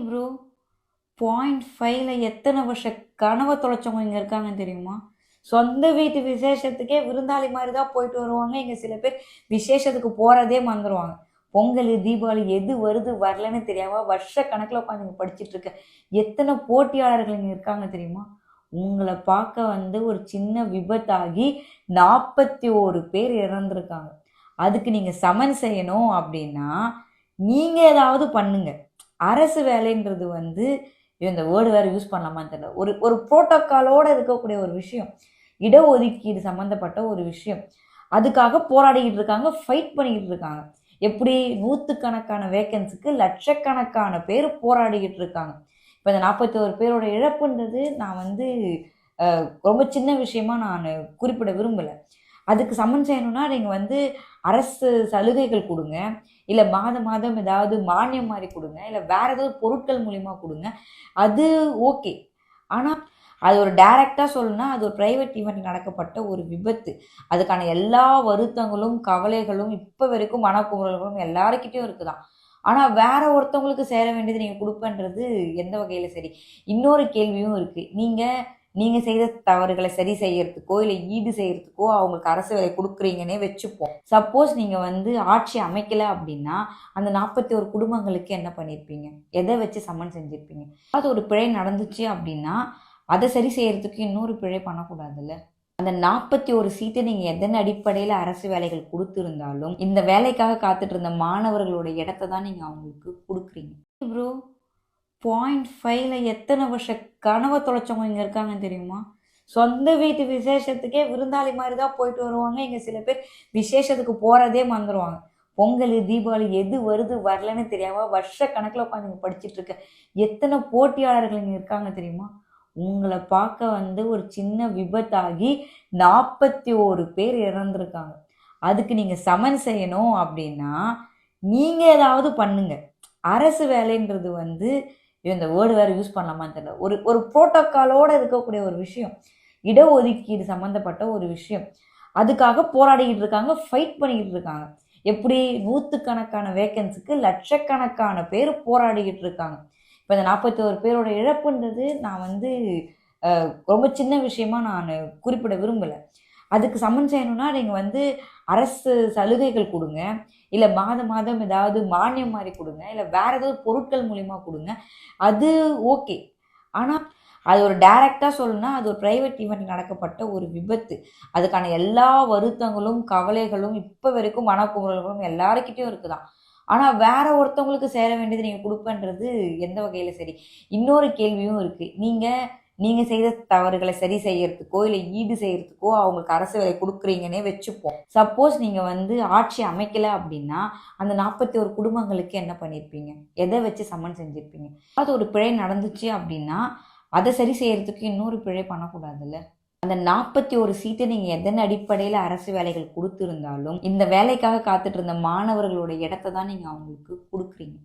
Bro 0.5ல எத்தனை வருஷ கனவை தொலைச்சவங்க இங்கே இருக்காங்க தெரியுமா? சொந்த வீட்டு விசேஷத்துக்கே விருந்தாளி மாதிரி தான் போயிட்டு வருவாங்க. இங்கே சில பேர் விசேஷத்துக்கு போகிறதே மறந்துடுவாங்க. பொங்கல், தீபாவளி எது வருது வரலன்னு தெரியாமல் வருஷ கணக்கில் உட்காந்து இங்கே படிச்சுட்டு இருக்க எத்தனை போட்டியாளர்கள் இங்கே இருக்காங்க தெரியுமா? உங்களை பார்க்க ஒரு சின்ன விபத்தாகி 41 பேர் இறந்துருக்காங்க. அதுக்கு நீங்கள் சமன் செய்யணும் அப்படின்னா நீங்கள் ஏதாவது பண்ணுங்க. அரசு வேலைன்றது இந்த வேர்டு வேறு யூஸ் பண்ணலாமான்னு தெரியல. ஒரு ஒரு புரோட்டோக்காலோடு இருக்கக்கூடிய ஒரு விஷயம். இடஒதுக்கீடு சம்மந்தப்பட்ட ஒரு விஷயம். அதுக்காக போராடிக்கிட்டு இருக்காங்க, ஃபைட் பண்ணிக்கிட்டு இருக்காங்க. எப்படி 100கணக்கான வேக்கன்ஸுக்கு லட்சக்கணக்கான பேர் போராடிக்கிட்டு இருக்காங்க. இப்போ இந்த 41 பேரோட இழப்புன்றது நான் ரொம்ப சின்ன விஷயமா நான் குறிப்பிட விரும்பலை. அதுக்கு சமன் செய்யணும்னா நீங்கள் அரசு சலுகைகள் கொடுங்க, இல்லை மாதம் மாதம் ஏதாவது மானியம் மாதிரி கொடுங்க, இல்லை வேறு ஏதாவது பொருட்கள் மூலிமா கொடுங்க. அது ஓகே. ஆனால் அது ஒரு டைரெக்டாக சொல்லணும்னா அது ஒரு ப்ரைவேட் ஈவெண்ட் நடக்கப்பட்ட ஒரு விபத்து. அதுக்கான எல்லா வருத்தங்களும் கவலைகளும் இப்போ வரைக்கும் மனக்குமுறல்களும் எல்லாருக்கிட்டையும் இருக்குதான். ஆனால் வேற ஒருத்தவங்களுக்கு சேர வேண்டியது நீங்கள் கொடுப்பன்றது எந்த வகையில் சரி? இன்னொரு கேள்வியும் இருக்குது. நீங்கள் செய்த தவறுகளை சரி செய்யறதுக்கோ இல்லை ஈடு செய்யறதுக்கோ அவங்களுக்கு அரசு வேலை கொடுக்குறீங்கன்னே வச்சுப்போம். சப்போஸ் நீங்கள் ஆட்சி அமைக்கலை அப்படின்னா அந்த 41 குடும்பங்களுக்கு என்ன பண்ணியிருப்பீங்க? எதை வச்சு சம்மன் செஞ்சுருப்பீங்க? அது ஒரு பிழை நடந்துச்சு அப்படின்னா அதை சரி செய்யறதுக்கு இன்னொரு பிழை பண்ணக்கூடாதுல்ல? அந்த 41 சீட்டை நீங்கள் எதன் அடிப்படையில் அரசு வேலைகள் கொடுத்துருந்தாலும் இந்த வேலைக்காக காத்துட்டு இருந்த மாணவர்களோட இடத்த தான் நீங்கள் அவங்களுக்கு கொடுக்குறீங்க. ப்ரோ 0.5ல எத்தனை வருஷ கனவை தொலைச்சவங்க இங்கே இருக்காங்க தெரியுமா? சொந்த வீட்டு விசேஷத்துக்கே விருந்தாளி மாதிரி தான் போயிட்டு வருவாங்க. இங்கே சில பேர் விசேஷத்துக்கு போகிறதே மறந்துடுவாங்க. பொங்கல், தீபாவளி எது வருது வரலன்னு தெரியாமல் வருஷ கணக்கில் உட்காந்து இங்கே படிச்சுட்டு இருக்க எத்தனை போட்டியாளர்கள் இங்கே இருக்காங்க தெரியுமா? உங்களை பார்க்க ஒரு சின்ன விபத்தாகி 41 பேர் இறந்துருக்காங்க. அதுக்கு நீங்கள் சமன் செய்யணும் அப்படின்னா நீங்கள் ஏதாவது பண்ணுங்க. அரசு வேலைன்றது இந்த வேர்டு வேறு யூஸ் பண்ணலாமான்னு தெரியல. ஒரு ஒரு புரோட்டோக்காலோடு இருக்கக்கூடிய ஒரு விஷயம். இடஒதுக்கீடு சம்மந்தப்பட்ட ஒரு விஷயம். அதுக்காக போராடிக்கிட்டு இருக்காங்க, ஃபைட் பண்ணிக்கிட்டு இருக்காங்க. எப்படி 100கணக்கான வேக்கன்ஸுக்கு லட்சக்கணக்கான பேர் போராடிக்கிட்டு இருக்காங்க. இப்போ இந்த 41 பேரோட இழப்புன்றது நான் ரொம்ப சின்ன விஷயமா நான் குறிப்பிட விரும்பலை. அதுக்கு சமன் செய்யணும்னா நீங்கள் அரசு சலுகைகள் கொடுங்க, இல்லை மாதம் மாதம் ஏதாவது மானியம் மாதிரி கொடுங்க, இல்லை வேறு ஏதாவது பொருட்கள் மூலிமா கொடுங்க. அது ஓகே. ஆனால் அது ஒரு டைரெக்டாக சொல்லணும்னா அது ஒரு ப்ரைவேட் ஈவெண்ட் நடக்கப்பட்ட ஒரு விபத்து. அதுக்கான எல்லா வருத்தங்களும் கவலைகளும் இப்போ வரைக்கும் மனக்குமுறல்களும் எல்லாருக்கிட்டையும் இருக்குதான். ஆனால் வேற ஒருத்தவங்களுக்கு சேர வேண்டியது நீங்கள் கொடுப்பன்றது எந்த வகையில் சரி? இன்னொரு கேள்வியும் இருக்குது. நீங்கள் செய்த தவறுகளை சரி செய்யறதுக்கோ இல்லை ஈடு செய்யறதுக்கோ அவங்களுக்கு அரசு வேலை கொடுக்குறீங்கன்னே வச்சுப்போம். சப்போஸ் நீங்கள் ஆட்சி அமைக்கலை அப்படின்னா அந்த 41 குடும்பங்களுக்கு என்ன பண்ணியிருப்பீங்க? எதை வச்சு சம்மன் செஞ்சுருப்பீங்க? அது ஒரு பிழை நடந்துச்சு அப்படின்னா அதை சரி செய்யறதுக்கு இன்னொரு பிழை பண்ணக்கூடாதுல்ல? அந்த 41 சீட்டை நீங்கள் எதன் அடிப்படையில் அரசு வேலைகள் கொடுத்துருந்தாலும் இந்த வேலைக்காக காத்துட்டு இருந்த மாணவர்களோட இடத்த தான் நீங்கள் அவங்களுக்கு கொடுக்குறீங்க.